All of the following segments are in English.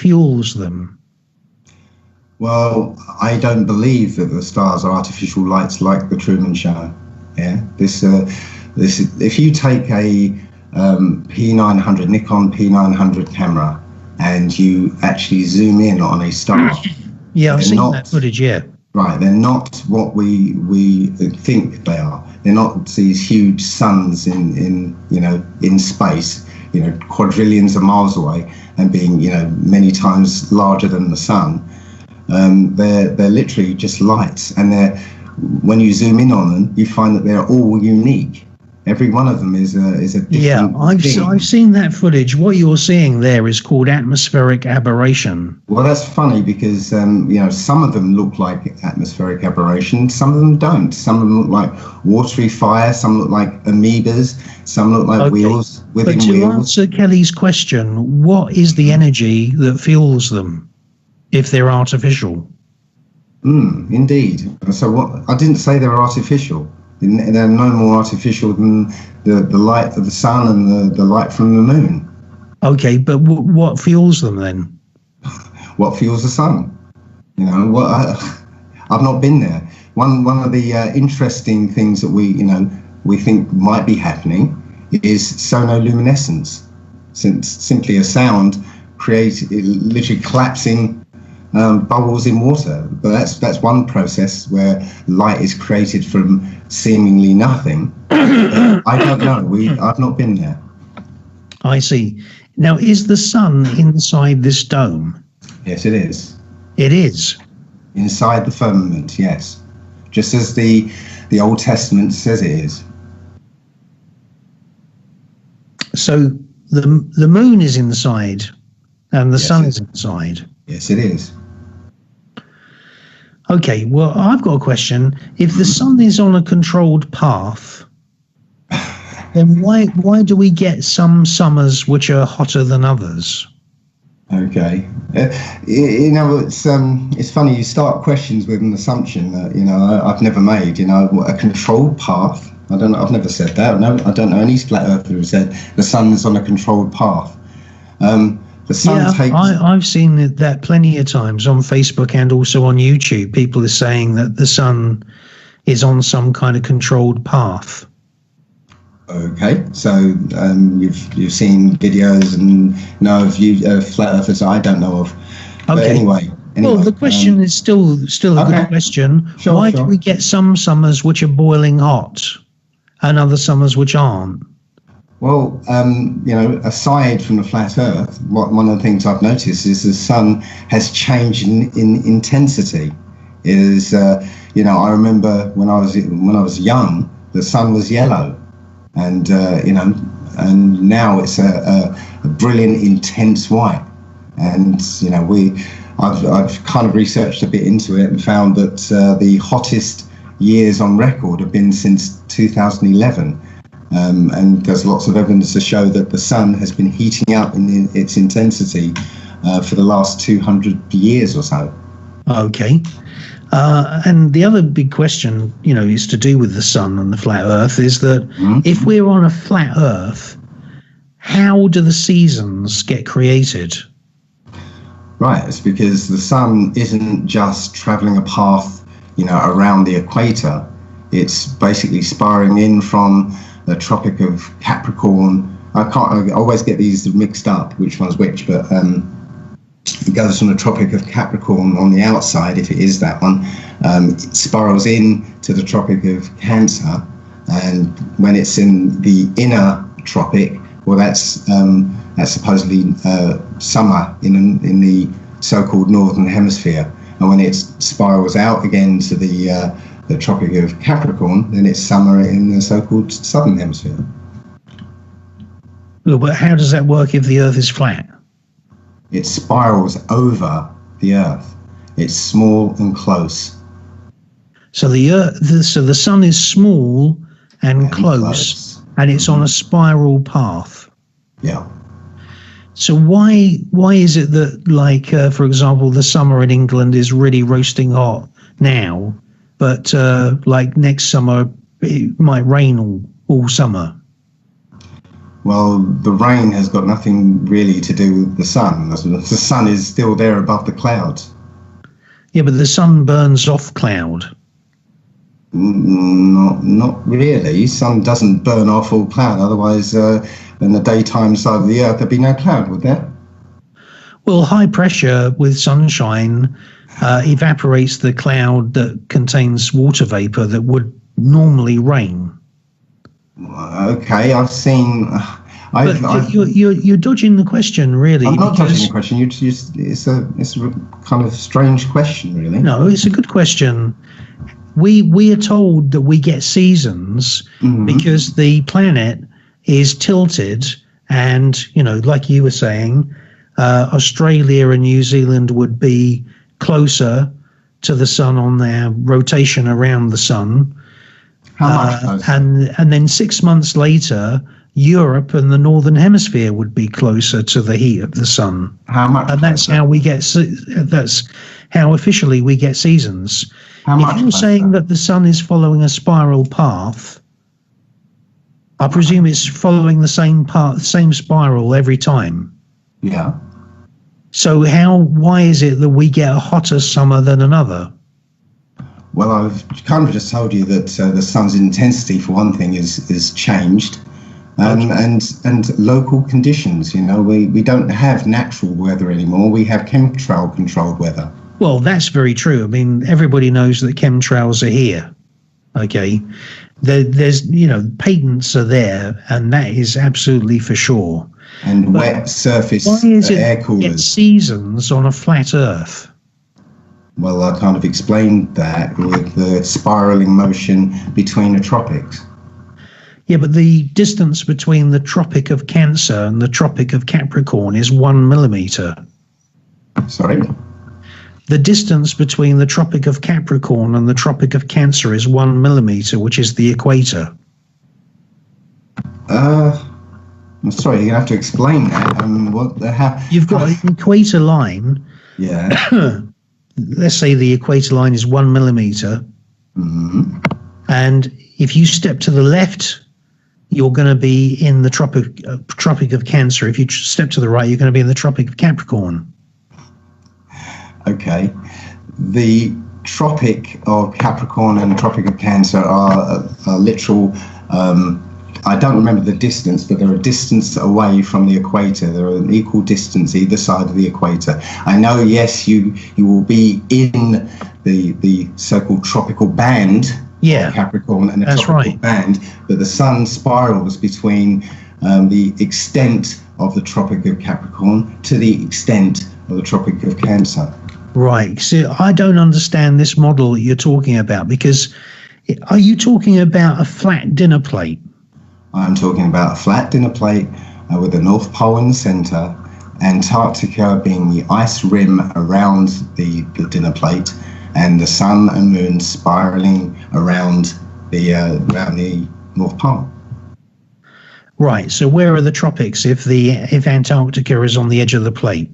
fuels them? Well, I don't believe that the stars are artificial lights like the Truman Show. Yeah, this if you take a P900 Nikon P900 camera and you actually zoom in on a star. Yeah, I've seen that footage. Yeah. Right, they're not what we think they are. They're not these huge suns in space, quadrillions of miles away and being many times larger than the sun. They're literally just lights, and when you zoom in on them, you find that they're all unique. Every one of them is a different I've seen that footage. What you're seeing there is called atmospheric aberration. Well, that's funny because some of them look like atmospheric aberration, some of them don't. Some of them look like watery fire, some look like amoebas, some look like wheels within wheels. But to answer Kelly's question, what is the energy that fuels them if they're artificial? Indeed. So I didn't say they're artificial. They're no more artificial than the light of the sun and the light from the moon. Okay, but what fuels them then? What fuels the sun? I've not been there. One of the interesting things that we think might be happening is sonoluminescence. Since simply a sound literally collapsing bubbles in water. But that's one process where light is created from seemingly nothing. I don't know. I've not been there. I see. Now, is the sun inside this dome? Yes, it is. It is? Inside the firmament, yes. Just as the Old Testament says it is. So the moon is inside and the sun is inside? Yes, it is. Okay, well, I've got a question. If the sun is on a controlled path, then why do we get some summers which are hotter than others? Okay. It's funny, you start questions with an assumption that, I've never made, a controlled path. I don't know, I've never said that. No, I don't know any flat earther who said the sun's on a controlled path. The sun I've seen that plenty of times on Facebook and also on YouTube. People are saying that the sun is on some kind of controlled path. Okay, so you've seen videos and know of flat earthers I don't know of. Okay. But anyway, well, the question is still a good question. Why do we get some summers which are boiling hot and other summers which aren't? Well, aside from the flat Earth, one of the things I've noticed is the sun has changed in intensity. It is, I remember when I was young, the sun was yellow, and and now it's a brilliant, intense white. And I've kind of researched a bit into it and found that the hottest years on record have been since 2011. And there's lots of evidence to show that the sun has been heating up in its intensity for the last 200 years or so. Okay. And the other big question, is to do with the sun and the flat earth, is that if we're on a flat earth, how do the seasons get created? Right, it's because the sun isn't just traveling a path, around the equator. It's basically spiraling in from the Tropic of Capricorn. I always get these mixed up, which one's which, but it goes from the Tropic of Capricorn on the outside, if it is that one. It spirals in to the Tropic of Cancer, and when it's in the inner tropic, well, that's supposedly summer in the so-called northern hemisphere, and when it spirals out again to the Tropic of Capricorn, then it's summer in the so-called southern hemisphere. Well, but how does that work if the Earth is flat? It spirals over the Earth. It's small and close. So the sun is small and close, and it's on a spiral path. Yeah. So why is it that, for example, the summer in England is really roasting hot now, but next summer it might rain all summer? Well, the rain has got nothing really to do with the sun. The sun is still there above the clouds. Yeah, but the sun burns off cloud. Not really. Sun doesn't burn off all cloud. Otherwise, in the daytime side of the Earth, there'd be no cloud, would there? Well, high pressure with sunshine evaporates the cloud that contains water vapor that would normally rain. Okay, I've seen. You're dodging the question, really. I'm not dodging the question. It's a kind of strange question, really. No, it's a good question. We are told that we get seasons because the planet is tilted, and like you were saying, Australia and New Zealand would be closer to the sun on their rotation around the sun. How much closer? And then 6 months later, Europe and the northern hemisphere would be closer to the heat of the sun. How much? And that's how we get. That's how officially we get seasons. How much? If you're saying that the sun is following a spiral path, I presume it's following the same spiral every time. Yeah. So why is it that we get a hotter summer than another? Well, I've kind of just told you that the sun's intensity, for one thing, is changed, and local conditions. We don't have natural weather anymore. We have chemtrail controlled weather. Well, that's very true. I mean, everybody knows that chemtrails are here. Okay, there's patents are there, and that is absolutely for sure. And wet surface air coolers. It's seasons on a flat Earth. Well, I kind of explained that with the spiraling motion between the tropics. Yeah, but the distance between the Tropic of Cancer and the Tropic of Capricorn is 1 millimeter. Sorry? The distance between the Tropic of Capricorn and the Tropic of Cancer is 1 millimeter, which is the equator. I'm sorry, you're going to have to explain that. You've got an equator line. Yeah. Let's say the equator line is 1 millimeter. Mm-hmm. And if you step to the left, you're going to be in the Tropic of Cancer. If you step to the right, you're going to be in the Tropic of Capricorn. Okay. The Tropic of Capricorn and the Tropic of Cancer are literal. I don't remember the distance, but they're a distance away from the equator. They're an equal distance either side of the equator. I know, yes, you will be in the so-called tropical band of Capricorn and the tropical band, but the sun spirals between the extent of the Tropic of Capricorn to the extent of the Tropic of Cancer. Right. So I don't understand this model that you're talking about, because are you talking about a flat dinner plate? I'm talking about a flat dinner plate with the North Pole in the center, Antarctica being the ice rim around the dinner plate, and the sun and moon spiraling around the North Pole. Right. So where are the tropics if Antarctica is on the edge of the plate?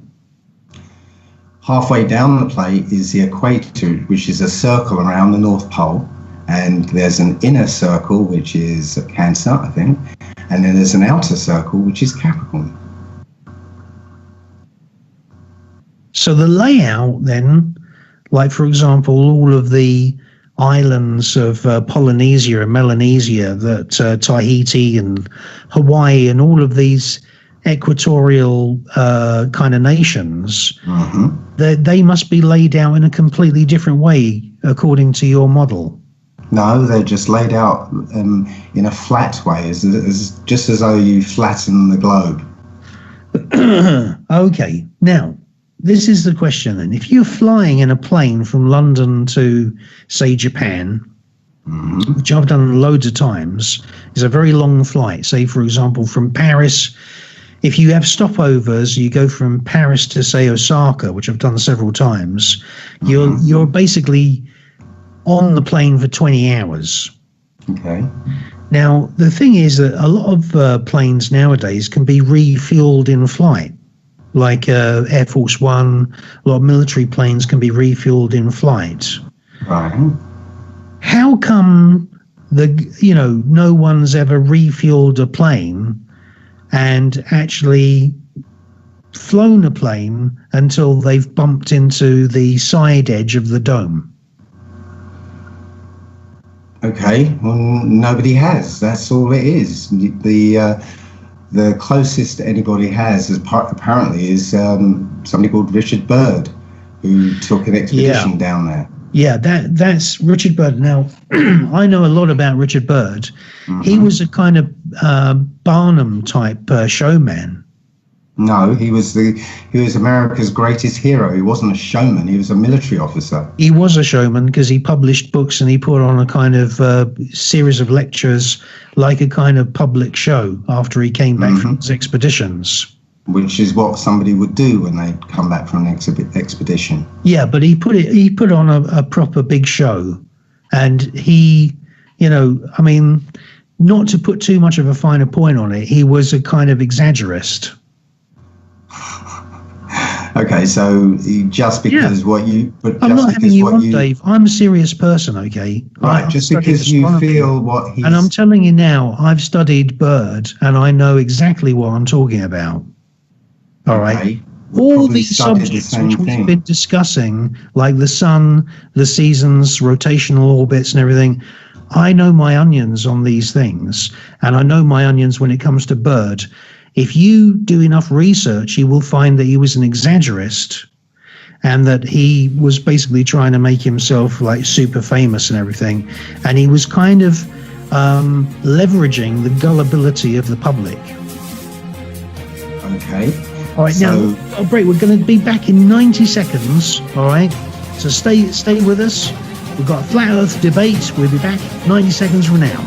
Halfway down the plate is the equator, which is a circle around the North Pole. And there's an inner circle, which is Cancer, I think. And then there's an outer circle, which is Capricorn. So the layout then, like, for example, all of the islands of Polynesia and Melanesia, that Tahiti and Hawaii and all of these equatorial kind of nations, they must be laid out in a completely different way according to your model. No, they're just laid out in a flat way, just as though you flatten the globe. Okay, now, this is the question then. If you're flying in a plane from London to, say, Japan, which I've done loads of times, is a very long flight. Say, for example, from Paris, if you have stopovers, you go from Paris to, say, Osaka, which I've done several times, you're basically on the plane for 20 hours. Okay. Now, the thing is that a lot of planes nowadays can be refueled in flight. Like Air Force One, a lot of military planes can be refueled in flight. Right. How come no one's ever refueled a plane and actually flown a plane until they've bumped into the side edge of the dome? Okay, well, nobody has. That's all it is. The closest anybody has, apparently, is somebody called Richard Byrd, who took an expedition down there. Yeah, that's Richard Byrd. Now, I know a lot about Richard Byrd. Mm-hmm. He was a kind of Barnum type showman. No, he was America's greatest hero. He wasn't a showman. He was a military officer. He was a showman because he published books and he put on a kind of series of lectures, like a kind of public show after he came back from his expeditions. Which is what somebody would do when they come back from an expedition. Yeah, but he put on a proper big show, and he, I mean, not to put too much of a finer point on it, he was a kind of exaggerist. Okay, so just because I'm not having you on, Dave. I'm a serious person, okay? Right, just because you feel what he's... And I'm telling you now, I've studied Byrd, and I know exactly what I'm talking about. All right? All these subjects which we've been discussing, like the sun, the seasons, rotational orbits, and everything, I know my onions on these things, and I know my onions when it comes to Byrd. If you do enough research, you will find that he was an exaggerist and that he was basically trying to make himself like super famous and everything. And he was kind of leveraging the gullibility of the public. Okay. All right, now, break. We're going to be back in 90 seconds, all right? So stay with us. We've got a flat Earth debate. We'll be back 90 seconds from now.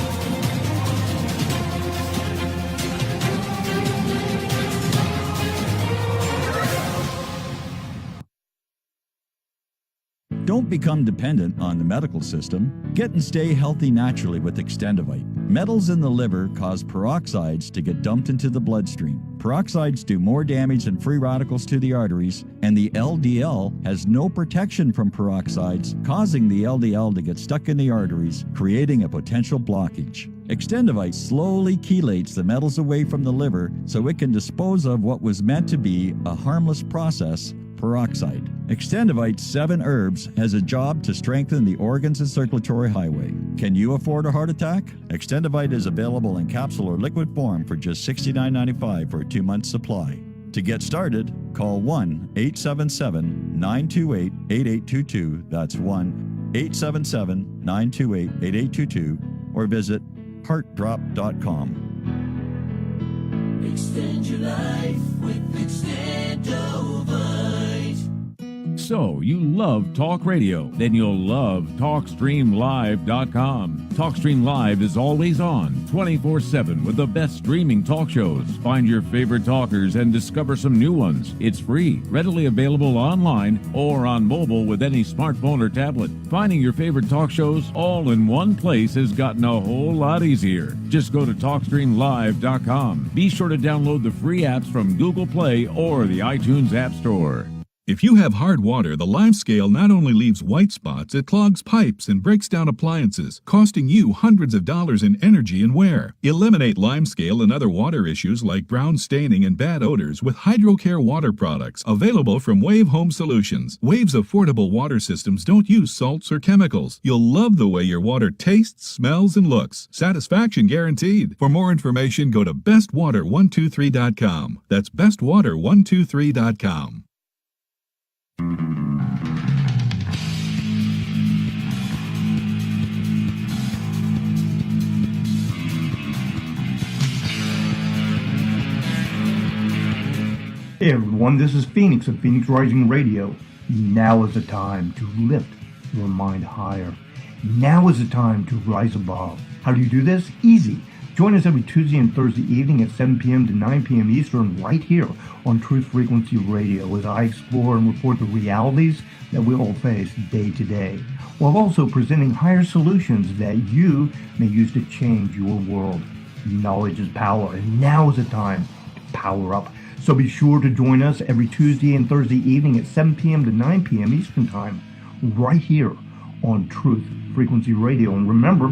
Don't become dependent on the medical system. Get and stay healthy naturally with Extendivite. Metals in the liver cause peroxides to get dumped into the bloodstream. Peroxides do more damage than free radicals to the arteries, and the LDL has no protection from peroxides, causing the LDL to get stuck in the arteries, creating a potential blockage. Extendivite slowly chelates the metals away from the liver so it can dispose of what was meant to be a harmless process, peroxide. Extendivite 7 herbs has a job to strengthen the organs and circulatory highway. Can you afford a heart attack? Extendivite is available in capsule or liquid form for just $69.95 for a 2-month supply. To get started, call 1-877-928-8822. That's 1-877-928-8822 or visit heartdrop.com. Extend your life with Extendovite. So, you love talk radio? Then you'll love TalkStreamLive.com. TalkStream Live is always on, 24/7 with the best streaming talk shows. Find your favorite talkers and discover some new ones. It's free, readily available online or on mobile with any smartphone or tablet. Finding your favorite talk shows all in one place has gotten a whole lot easier. Just go to TalkStreamLive.com. Be sure to download the free apps from Google Play or the iTunes App Store. If you have hard water, the Live Scale not only leaves white spots, it clogs pipes and breaks down appliances, costing you hundreds of dollars in energy and wear. Eliminate lime scale and other water issues like brown staining and bad odors with HydroCare water products, available from Wave Home Solutions. Wave's affordable water systems don't use salts or chemicals. You'll love the way your water tastes, smells, and looks. Satisfaction guaranteed. For more information, go to bestwater123.com. That's bestwater123.com. Hey everyone, this is Phoenix of Phoenix Rising Radio. Now is the time to lift your mind higher. Now is the time to rise above. How do you do this? Easy. Join us every Tuesday and Thursday evening at 7 p.m. to 9 p.m. Eastern right here on Truth Frequency Radio as I explore and report the realities that we all face day to day, while also presenting higher solutions that you may use to change your world. Knowledge is power, and now is the time to power up. So be sure to join us every Tuesday and Thursday evening at 7 p.m. to 9 p.m. Eastern Time right here on Truth Frequency Radio. And remember,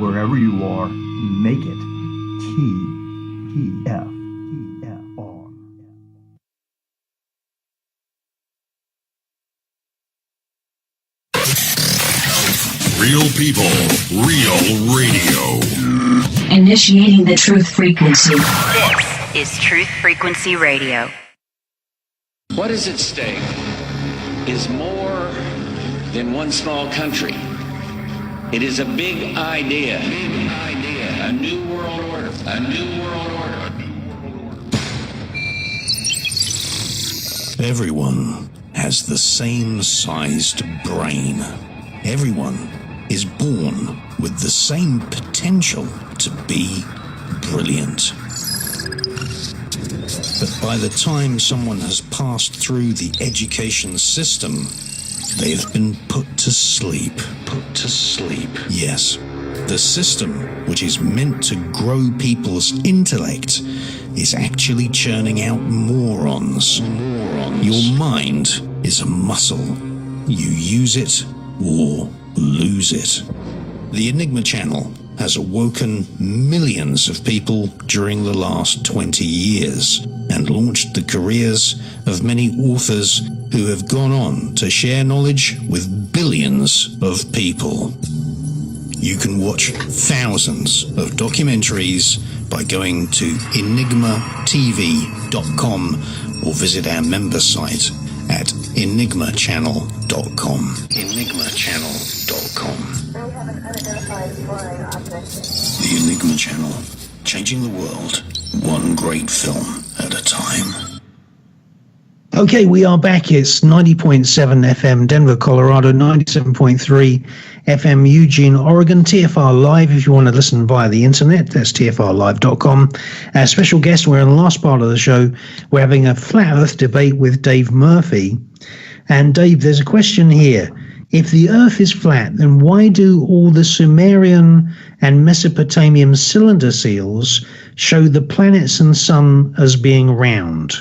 wherever you are, make it TTFE. Real people, real radio. Initiating the truth frequency. This is Truth Frequency Radio. What is at stake is more than one small country. It is a big idea. A new world order. A new world order. Everyone has the same sized brain. Everyone is born with the same potential to be brilliant. But by the time someone has passed through the education system, they have been put to sleep. Put to sleep. Yes. The system, which is meant to grow people's intellect, is actually churning out morons. Your mind is a muscle. You use it or lose it. The Enigma Channel has awoken millions of people during the last 20 years and launched the careers of many authors who have gone on to share knowledge with billions of people. You can watch thousands of documentaries by going to enigmatv.com or visit our member site at enigmachannel.com. enigmachannel.com. The Enigma Channel, changing the world, one great film at a time. Okay, we are back. It's 90.7 FM Denver, Colorado, 97.3 FM Eugene, Oregon, TFR Live if you want to listen via the internet. That's tfrlive.com. Our special guest, we're in the last part of the show. We're having a flat earth debate with Dave Murphy. And Dave, there's a question here. If the earth is flat, then why do all the Sumerian and Mesopotamian cylinder seals show the planets and sun as being round?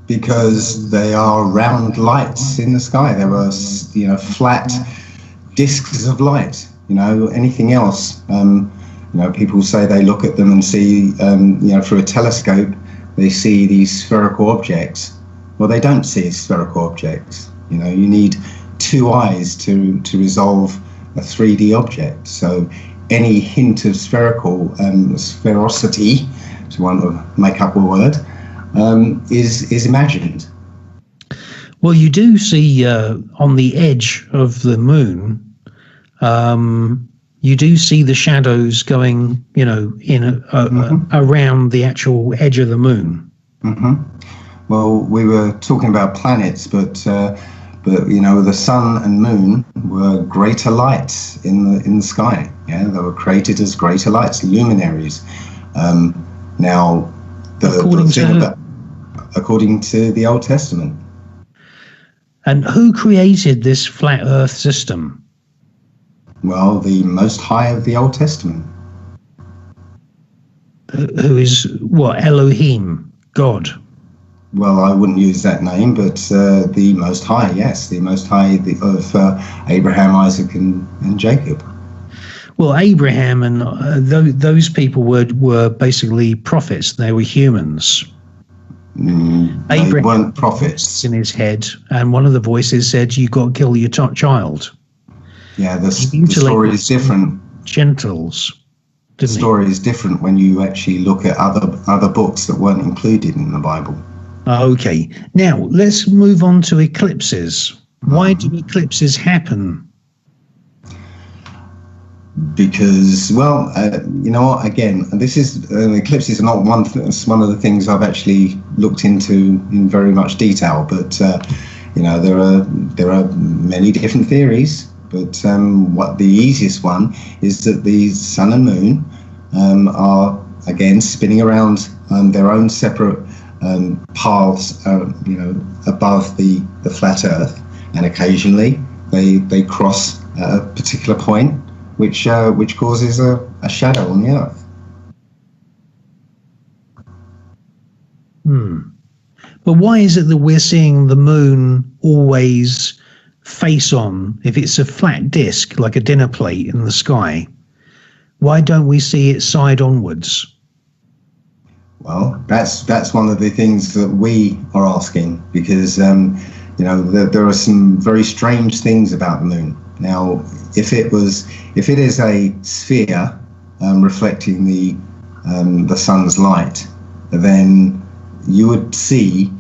Because they are round lights in the sky. They were, flat discs of light. Anything else. People say they look at them and see, through a telescope, they see these spherical objects. Well, they don't see spherical objects. You need two eyes to resolve a 3D object. So any hint of sphericity, if you want to make up a word, is imagined. Well, you do see on the edge of the moon, you do see the shadows going, around the actual edge of the moon. Mm-hmm. Well, we were talking about planets, but the sun and moon were greater lights in the sky. Yeah, they were created as greater lights, luminaries. Now, according to the Old Testament. And who created this flat Earth system? Well, the Most High of the Old Testament. Who is what? Elohim, God. Well, I wouldn't use that name, but the Most High, yes, the Most High of Abraham, Isaac, and Jacob. Well, Abraham and those people were basically prophets. They were humans. They weren't prophets. In his head, and one of the voices said, "You got to kill your child." Yeah, the story is different. Gentiles. The story is different when you actually look at other books that weren't included in the Bible. Okay, now let's move on to eclipses. Why do eclipses happen? Because, well, again, this is eclipses are not one of the things I've actually looked into in very much detail. But there are many different theories. But what the easiest one is that the sun and moon are again spinning around their own separate paths, above the flat Earth, and occasionally they cross at a particular point, which causes a shadow on the Earth. But why is it that we're seeing the moon always face on? If it's a flat disk like a dinner plate in the sky, why don't we see it side onwards? Well, that's one of the things that we are asking, because there are some very strange things about the moon. Now, if it is a sphere reflecting the sun's light, then you would see,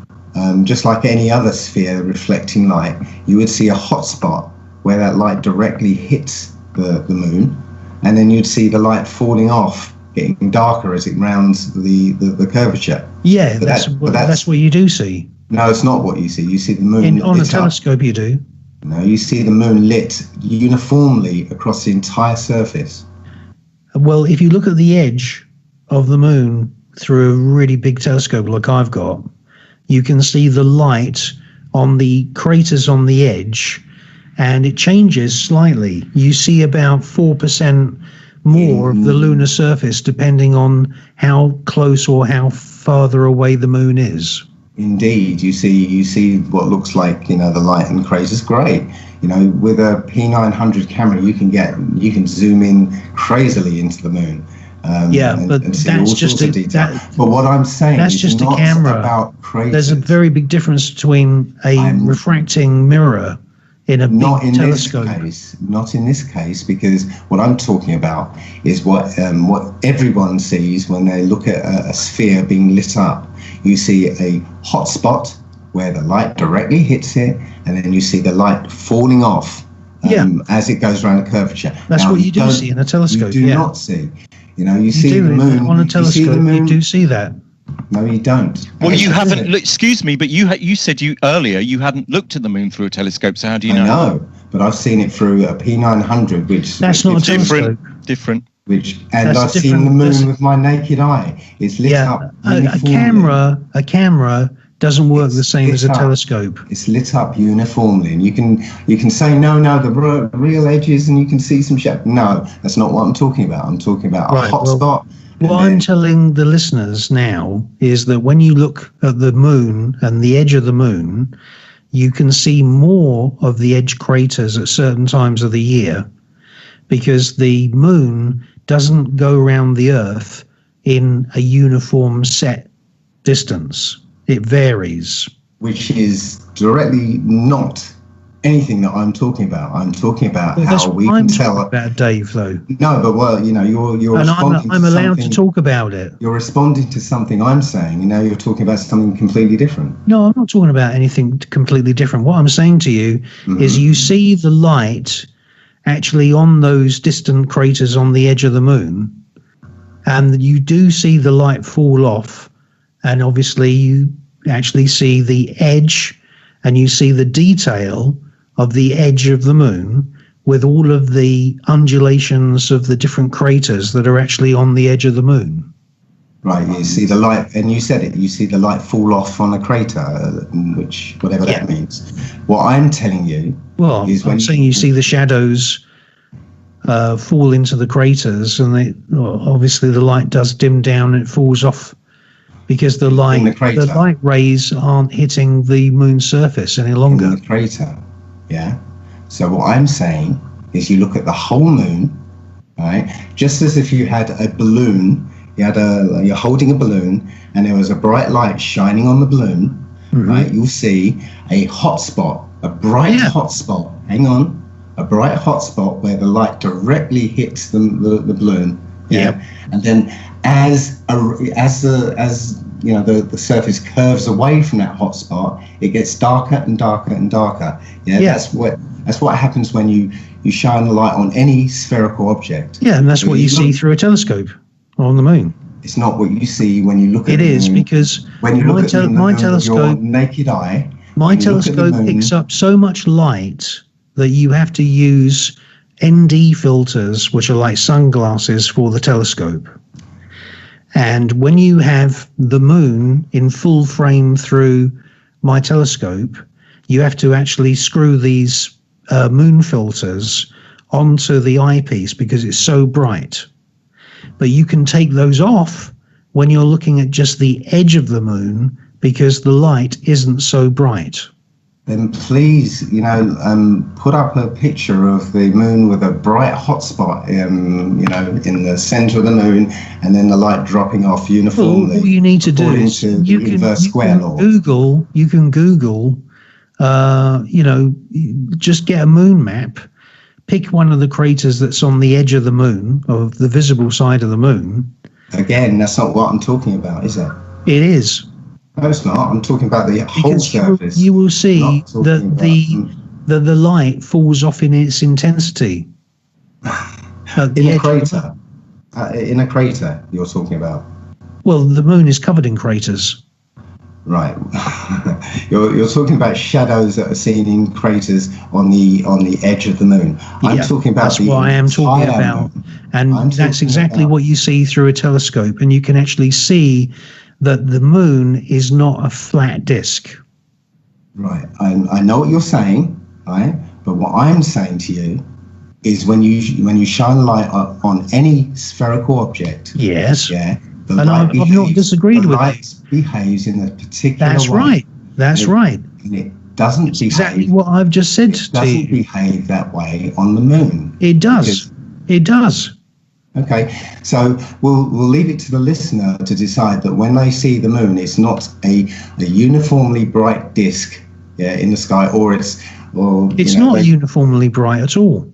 just like any other sphere reflecting light, you would see a hot spot where that light directly hits the moon, and then you'd see the light falling off, getting darker as it rounds the curvature. Yeah, that's what you do see. No, it's not what you see. You see the moon on a telescope. You do. No, you see the moon lit uniformly across the entire surface. Well, if you look at the edge of the moon through a really big telescope like I've got, you can see the light on the craters on the edge, and it changes slightly. You see about 4% more of the lunar surface depending on how close or how farther away the moon is. Indeed, you see what looks like, the light and craters. Great. With a P900 camera, you can zoom in crazily into the moon. But see that's all just sorts of detail. But what I'm saying that's is just not a camera. About craters. There's a very big difference between a refracting mirror in a big telescope. Not in this case, because what I'm talking about is what everyone sees when they look at a sphere being lit up. You see a hot spot where the light directly hits it, and then you see the light falling off as it goes around the curvature. That's what you do see in a telescope. You do not see. You see the moon on a telescope. You do see that. No, you don't. Well, you haven't. Excuse me, but you said earlier you hadn't looked at the moon through a telescope. So how do you know? I know, but I've seen it through a P900, which that's not a telescope. Different. I've seen the moon with my naked eye. It's lit up. A camera doesn't work the same as a telescope. It's lit up uniformly, and you can say no, the real edges, and you can see some shadow. No, that's not what I'm talking about. I'm talking about a hot spot. What I'm telling the listeners now is that when you look at the moon and the edge of the moon, you can see more of the edge craters at certain times of the year, because the moon doesn't go around the Earth in a uniform set distance. It varies. Which is directly not anything that I'm talking about. I'm talking about how we can tell. About Dave, though. No, but you're and responding. I'm allowed to talk about it. You're responding to something I'm saying. You're talking about something completely different. No, I'm not talking about anything completely different. What I'm saying to you is, you see the light actually on those distant craters on the edge of the moon, and you do see the light fall off, and obviously you actually see the edge, and you see the detail of the edge of the moon with all of the undulations of the different craters that are actually on the edge of the moon. Right, you see the light, and you said it, you see the light fall off on a crater, which, whatever that means. What I'm telling you is I'm saying you see the shadows fall into the craters, and obviously the light does dim down and it falls off, because the light rays aren't hitting the moon's surface any longer. In the crater, yeah. So what I'm saying is, you look at the whole moon, right? Just as if you had a balloon, you're holding a balloon, and there was a bright light shining on the balloon, right? You'll see a hot spot, a bright hot spot. Hang on, a bright hot spot where the light directly hits the balloon. Yeah. And then as the surface curves away from that hot spot, it gets darker and darker and darker. That's what happens when you shine the light on any spherical object. Yeah, and that's what you see through a telescope on the moon. It's not what you see when you look at it. It is, because when you look at my telescope, your naked eye. My telescope picks up so much light that you have to use ND filters, which are like sunglasses for the telescope. And when you have the moon in full frame through my telescope, you have to actually screw these moon filters onto the eyepiece because it's so bright. But you can take those off when you're looking at just the edge of the moon, because the light isn't so bright. Then please, put up a picture of the moon with a bright hot spot, in the center of the moon, and then the light dropping off uniformly. Well, all you need to do is you can Google, just get a moon map pick one of the craters that's on the edge of the moon, of the visible side of the moon. Again, that's not what I'm talking about, is it? It is. No, it's not. I'm talking about the whole surface. You will see that the light falls off in its intensity. In a crater. In a crater, you're talking about. Well, the moon is covered in craters. Right. You're talking about shadows that are seen in craters on the edge of the moon. I'm talking about that's what I am talking about, and that's exactly what you see through a telescope, and you can actually see that the moon is not a flat disk. Right. I know what you're saying, right? But what I'm saying to you is when you shine a light on any spherical object. Yes. Yeah. And I've not disagreed with it. Behaves in a particular That's way. Right. That's right. And it doesn't behave. Exactly what I've just said to you. It doesn't behave that way on the moon. It does. It does. Okay, so we'll leave it to the listener to decide that when they see the moon, it's not a uniformly bright disk, in the sky, or it's not uniformly bright at all.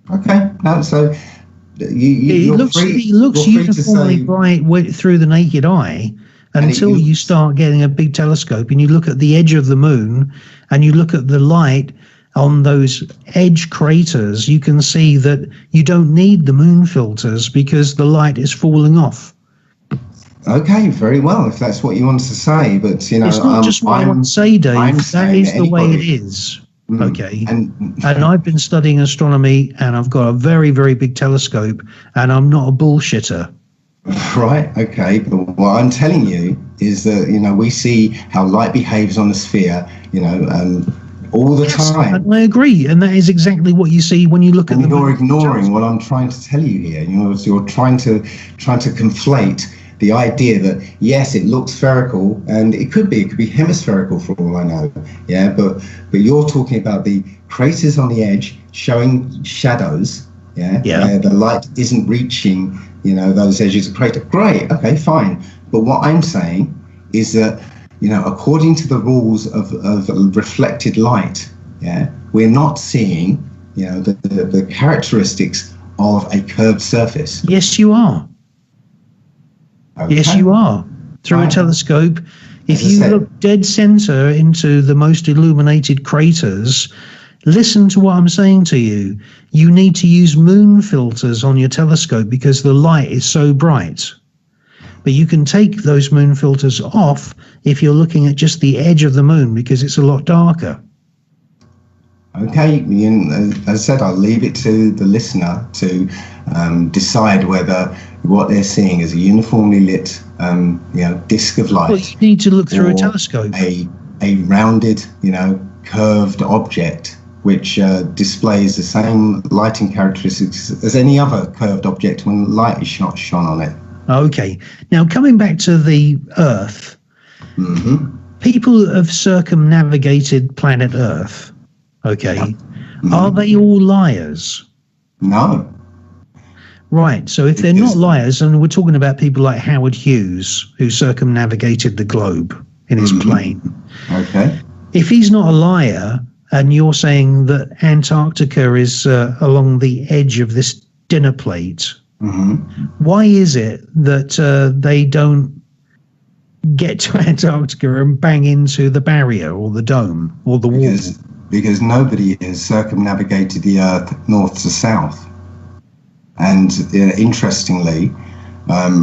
Okay, so it looks uniformly bright through the naked eye until you start getting a big telescope and you look at the edge of the moon and you look at the light on those edge craters. You can see that you don't need the moon filters because the light is falling off. Okay, very well, if that's what you want to say, but it's not just what I want to say, Dave. That is the way it is. Okay, and I've been studying astronomy, and I've got a very, very big telescope, and I'm not a bullshitter. Right. Okay. But what I'm telling you is that we see how light behaves on the sphere, all the time. And I agree, and that is exactly what you see when you look at the. You're ignoring what I'm trying to tell you here. You're trying to conflate the idea that yes, it looks spherical, and it could be hemispherical for all I know. Yeah, but you're talking about the craters on the edge showing shadows. Yeah. Where the light isn't reaching, those edges of crater. Great. Okay, fine. But what I'm saying is that, according to the rules of reflected light, we're not seeing, the characteristics of a curved surface. Yes, you are. Okay. Yes, you are. Through a telescope, if you look dead center into the most illuminated craters, listen to what I'm saying to you. You need to use moon filters on your telescope because the light is so bright. But you can take those moon filters off if you're looking at just the edge of the moon because it's a lot darker. Okay, as I said, I'll leave it to the listener to decide whether what they're seeing is a uniformly lit, disc of light. Well, you need to look through a telescope. A rounded, curved object which displays the same lighting characteristics as any other curved object when light is shone on it. Okay. Now, coming back to the Earth, people have circumnavigated planet Earth. Okay. Are they all liars? No. Right. So if they're not liars, and we're talking about people like Howard Hughes, who circumnavigated the globe in his plane. Okay. If he's not a liar, and you're saying that Antarctica is along the edge of this dinner plate, why is it that they don't get to Antarctica and bang into the barrier or the dome or the wall? Because nobody has circumnavigated the Earth north to south. And interestingly,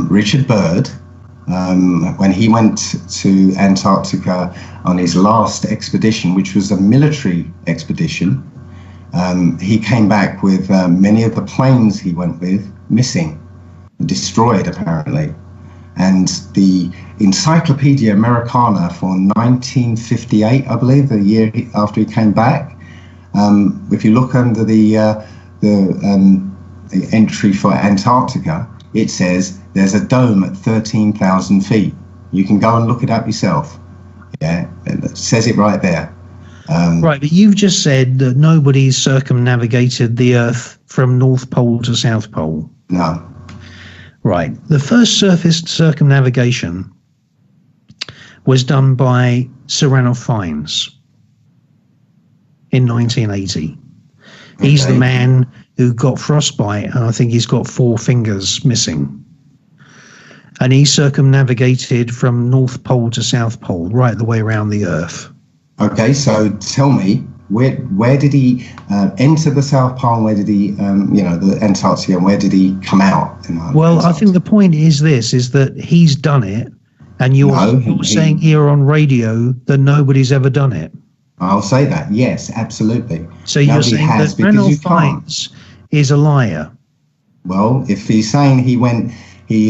Richard Byrd, when he went to Antarctica on his last expedition, which was a military expedition, he came back with many of the planes he went with missing, destroyed apparently. And the Encyclopedia Americana for 1958, I believe, the year after he came back, if you look under the entry for Antarctica, it says there's a dome at 13,000 feet. You can go and look it up yourself. Yeah, it says it right there. Right, but you've just said that nobody's circumnavigated the Earth from North Pole to South Pole. No. Right. The first surface circumnavigation was done by Sir Ranulph Fiennes in 1980. He's the man who got frostbite, and I think he's got 4 fingers missing. And he circumnavigated from North Pole to South Pole, right the way around the Earth. Okay, so tell me, where did he enter the South Pole? Where did he, the Antarctica? And where did he come out? Well, I think the point is this: is that he's done it, and you're saying here on radio that nobody's ever done it. I'll say that. Yes, absolutely. So you're saying that Ranulph Fiennes is a liar? Well, if he's saying he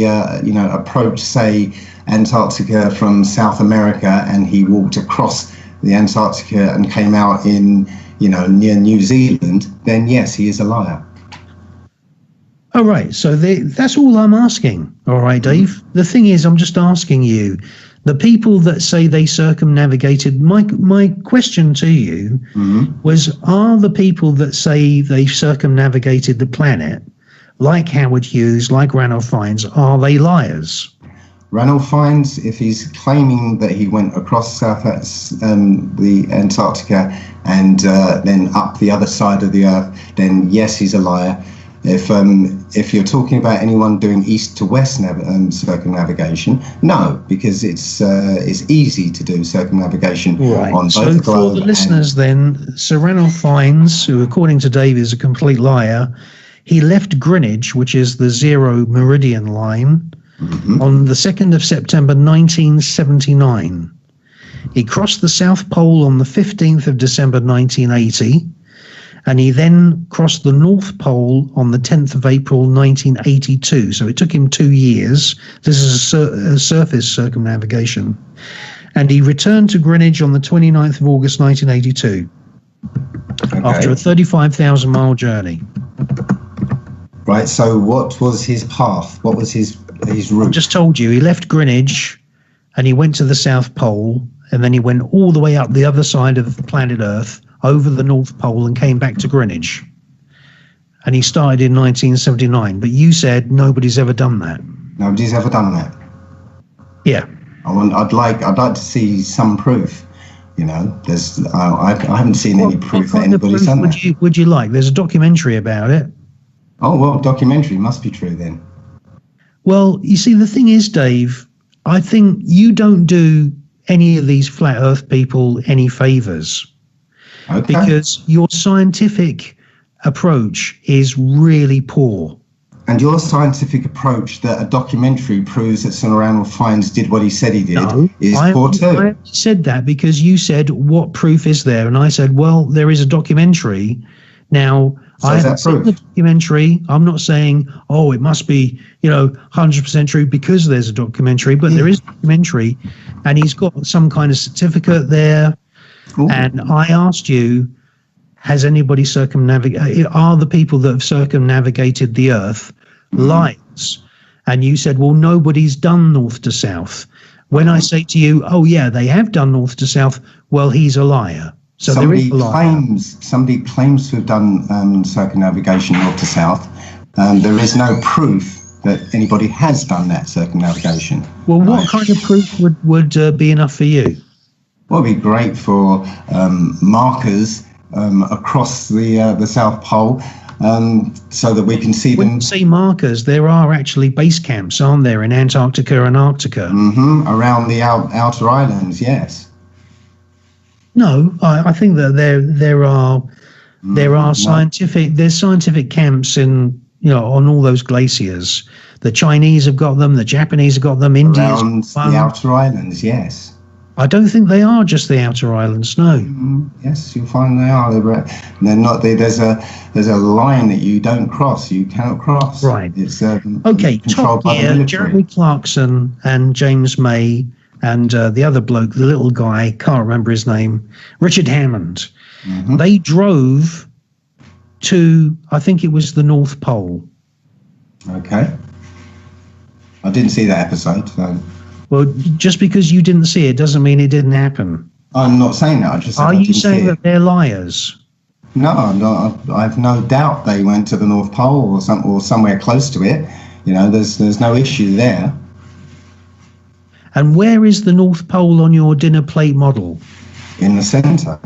approached, say, Antarctica from South America, and he walked across the Antarctica and came out in, near New Zealand, then yes, he is a liar. All right, so that's all I'm asking. All right, Dave. The thing is, I'm just asking you, the people that say they circumnavigated, my question to you was, are the people that say they circumnavigated the planet, like Howard Hughes, like Ranulph Fiennes, are they liars? Ranulph Fiennes, if he's claiming that he went across the Antarctica and then up the other side of the Earth, then yes, he's a liar. If you're talking about anyone doing east to west circumnavigation, no, because it's easy to do circumnavigation on both the globe. For the listeners, then, Sir Ranulph Fiennes, who according to Dave is a complete liar, he left Greenwich, which is the 0 meridian line, on the 2nd of September 1979. He crossed the South Pole on the 15th of December 1980, and he then crossed the North Pole on the 10th of April 1982. So it took him 2 years. This is a surface circumnavigation. And he returned to Greenwich on the 29th of August 1982 after a 35,000-mile journey. Right, so what was his path? What was his route? I just told you, he left Greenwich and he went to the South Pole, and then he went all the way up the other side of planet Earth, over the North Pole, and came back to Greenwich. And he started in 1979, but you said nobody's ever done that. Nobody's ever done that? Yeah. I'd like to see some proof. There's I haven't seen any proof that anybody's done that. Would you like? There's a documentary about it. Oh, well, documentary must be true then. Well, you see, the thing is, Dave, I think you don't do any of these flat Earth people any favors. Okay. Because your scientific approach is really poor. And your scientific approach that a documentary proves that Sir Ranulph Fiennes did what he said he did is poor too. I said that because you said, what proof is there? And I said, well, there is a documentary. Now, so I haven't seen the documentary. I'm not saying, it must be, 100% true because there's a documentary, but there is a documentary, and he's got some kind of certificate there. Ooh. And I asked you, has anybody are the people that have circumnavigated the Earth liars? And you said, well, nobody's done north to south. When I say to you, oh yeah, they have done north to south, well, he's a liar. So somebody claims to have done circumnavigation north to south. There is no proof that anybody has done that circumnavigation. Well, what kind of proof would be enough for you? Well, it'd be great for markers across the South Pole, so that we can see them. When you say markers, there are actually base camps, aren't there, in Antarctica and Arctica? Around the outer islands, yes. No, I think that there are scientific camps in on all those glaciers. The Chinese have got them, the Japanese have got them, India's around the outer islands, yes. I don't think they are just the outer islands. No. Yes, you'll find they are. They're not. There's a line that you don't cross. You cannot cross. Right. It's okay. Top Gear, Jeremy Clarkson and James May and the other bloke, the little guy, can't remember his name, Richard Hammond. They drove to, I think it was the North Pole. Okay. I didn't see that episode. So. Well, just because you didn't see it doesn't mean it didn't happen. I'm not saying that. I just said Are you saying that they're liars? No, I have no doubt they went to the North Pole or somewhere close to it. There's no issue there. And where is the North Pole on your dinner plate model? In the centre.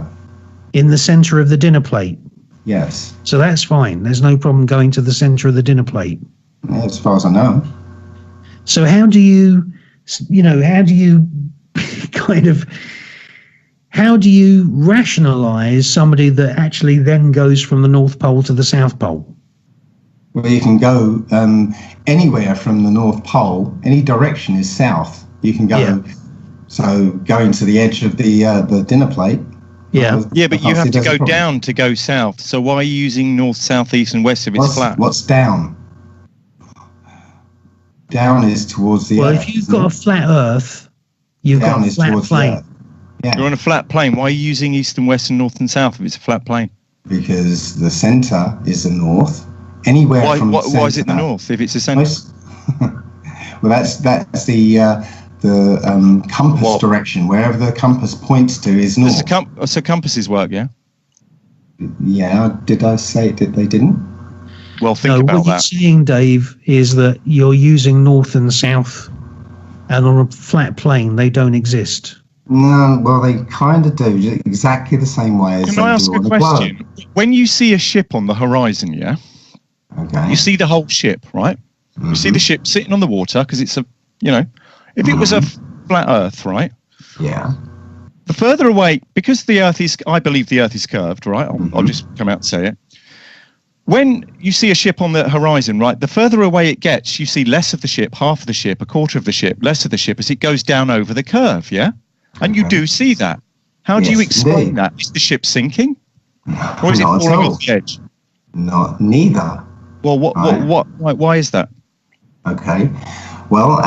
In the centre of the dinner plate? Yes. So that's fine. There's no problem going to the center of the dinner plate. Yeah, as far as I know. So how do you how do you rationalize somebody that actually then goes from the North Pole to the South Pole? Well, you can go anywhere from the North Pole. Any direction is south. You can go. Yeah. So going to the edge of the dinner plate. Yeah. Yeah, but you have to go down to go south. So why are you using north, south, east, and west if it's flat? What's down? Down is towards the Well, earth. if you've got a flat Earth, you've got a flat plane. Yeah. You're on a flat plane. Why are you using east and west and north and south if it's a flat plane? Because the centre is the north. Anywhere from the centre. Why is it the north if it's the centre? Well, that's the compass direction. Wherever the compass points to is north. So compasses work, yeah? Yeah. Did I say they didn't? Well, think about that. What you're saying, Dave, is that you're using north and south, and on a flat plane, they don't exist. No, well, they kind of do, exactly the same way as Can I ask a question? When you see a ship on the horizon, yeah? Okay. You see the whole ship, right? You see the ship sitting on the water because it's if it was a flat Earth, right? Yeah. The further away, because I believe the Earth is curved, right? I'll just come out and say it. When you see a ship on the horizon, right, the further away it gets, you see less of the ship, half of the ship, a quarter of the ship, less of the ship as it goes down over the curve, yeah? And you do see that. How do you explain that? Is the ship sinking? Or is it falling off the edge? Neither. Well, why is that? Okay. Well,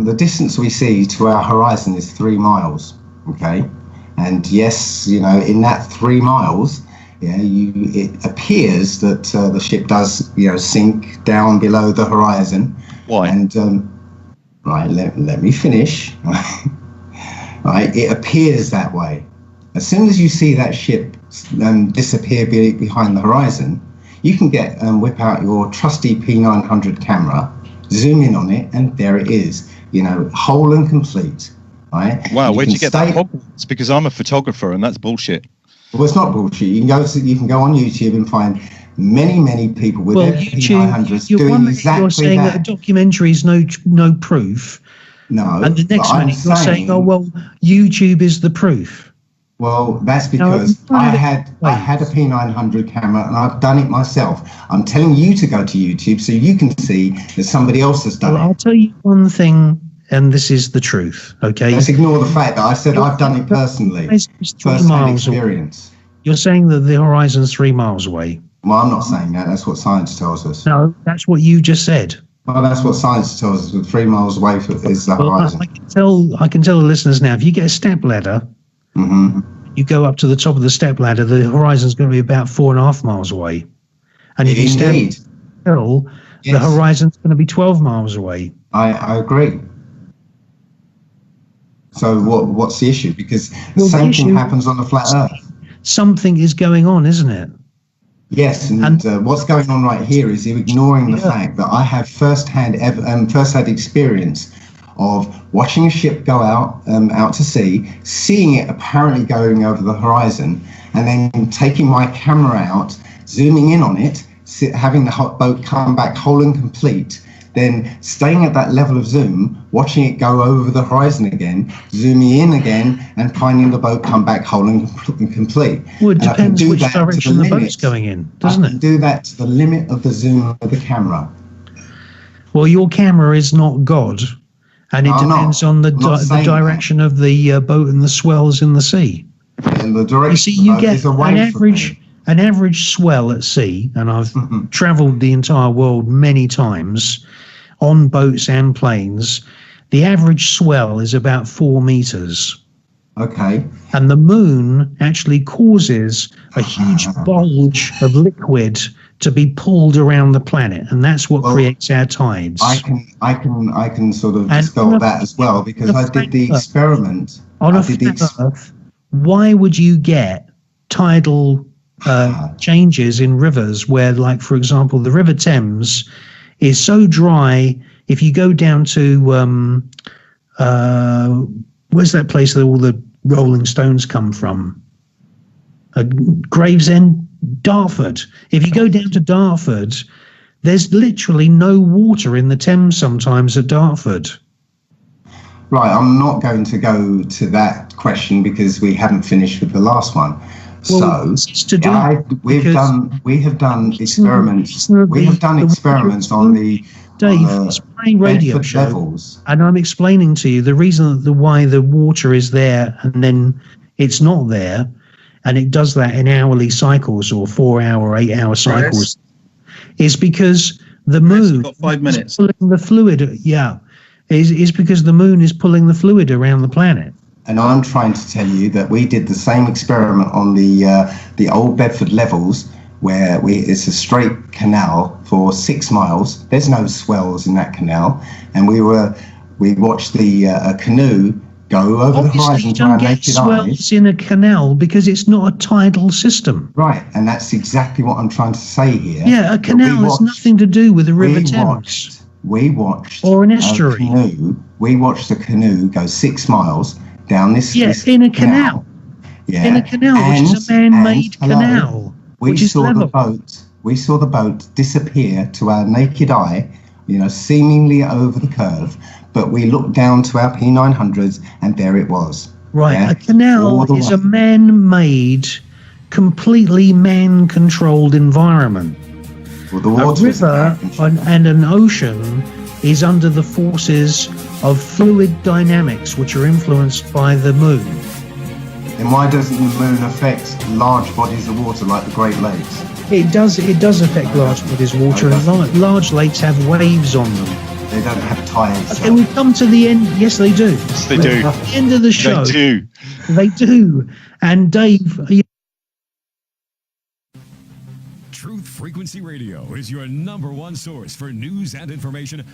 the distance we see to our horizon is 3 miles, okay? And yes, in that 3 miles, it appears that the ship does, sink down below the horizon. Why? And right, let me finish. Right, it appears that way. As soon as you see that ship disappear behind the horizon, you can whip out your trusty P900 camera, zoom in on it, and there it is. Whole and complete. Right? Wow, where'd you get that? It's because I'm a photographer, and that's bullshit. Well, it's not bullshit. You can go on YouTube and find many people with their P900s doing exactly you're saying that. A documentary is no proof. No. And the next minute you're saying, oh well, YouTube is the proof. Well, that's because I had a P900 camera and I've done it myself. I'm telling you to go to YouTube so you can see that somebody else has done it. I'll tell you one thing, and this is the truth, okay? Let's ignore the fact that I said I've done it personally. First-hand experience. You're saying that the horizon's 3 miles away. Well, I'm not saying that. That's what science tells us. No, that's what you just said. Well, that's what science tells us. With 3 miles away is the horizon. I can tell the listeners now, if you get a step ladder, you go up to the top of the step ladder, the horizon's going to be about 4.5 miles away. And if you stand still, the horizon's going to be 12 miles away. I agree. So what's the issue? Because the same thing happens on the flat Earth. Something is going on, isn't it? Yes, and what's going on right here is you're ignoring the fact that I have first-hand experience of watching a ship go out to sea, seeing it apparently going over the horizon, and then taking my camera out, zooming in on it, having the boat come back whole and complete, then staying at that level of zoom, watching it go over the horizon again, zooming in again, and finding the boat come back whole and complete. Well, it depends which direction the boat's going in, doesn't it? I can do that to the limit of the zoom of the camera. Well, your camera is not God, and it depends on the direction of the boat and the swells in the sea. And the direction you see, you get an average swell at sea, and I've travelled the entire world many times on boats and planes. The average swell is about 4 meters. Okay. And the moon actually causes a huge bulge of liquid to be pulled around the planet, and that's what creates our tides. I can sort of dispel that as well, because I did the experiment. On a flat Earth, why would you get tidal changes in rivers where, like, for example, the River Thames is so dry? If you go down to where's that place that all the Rolling Stones come from? Gravesend, Dartford. If you go down to Dartford, there's literally no water in the Thames sometimes at Dartford. Right, I'm not going to go to that question because we haven't finished with the last one. Well, we have done experiments. We have done experiments on the radio show, levels, and I'm explaining to you the reason why the water is there and then it's not there, and it does that in hourly cycles or 4-hour, 8-hour cycles, is because the moon got 5 minutes. is pulling the fluid. Yeah, is because the moon is pulling the fluid around the planet. And I'm trying to tell you that we did the same experiment on the Old Bedford levels, where it's a straight canal for 6 miles. There's no swells in that canal, and we watched the canoe go over the horizon to our naked eyes. You don't get swells in a canal because it's not a tidal system. Right, and that's exactly what I'm trying to say here. Yeah, a canal has nothing to do with the River Thames. We watched or an estuary. We watched the canoe go 6 miles down this. Yes, in a canal. Yeah, in a canal, which is a man-made canal. We saw the boat disappear to our naked eye, seemingly over the curve. But we looked down to our P900s, and there it was. Right, yeah? A canal is a man-made, completely man-controlled environment. Well, the a river and an ocean is under the forces of fluid dynamics, which are influenced by the moon. Then why doesn't the moon affect large bodies of water like the Great Lakes? It does affect large bodies of water, and large lakes have waves on them. They don't have tides. Okay, we've come to the end. Yes, they do. Yes, they do. At the end of the show. They do. They do. And Dave... Truth Frequency Radio is your #1 source for news and information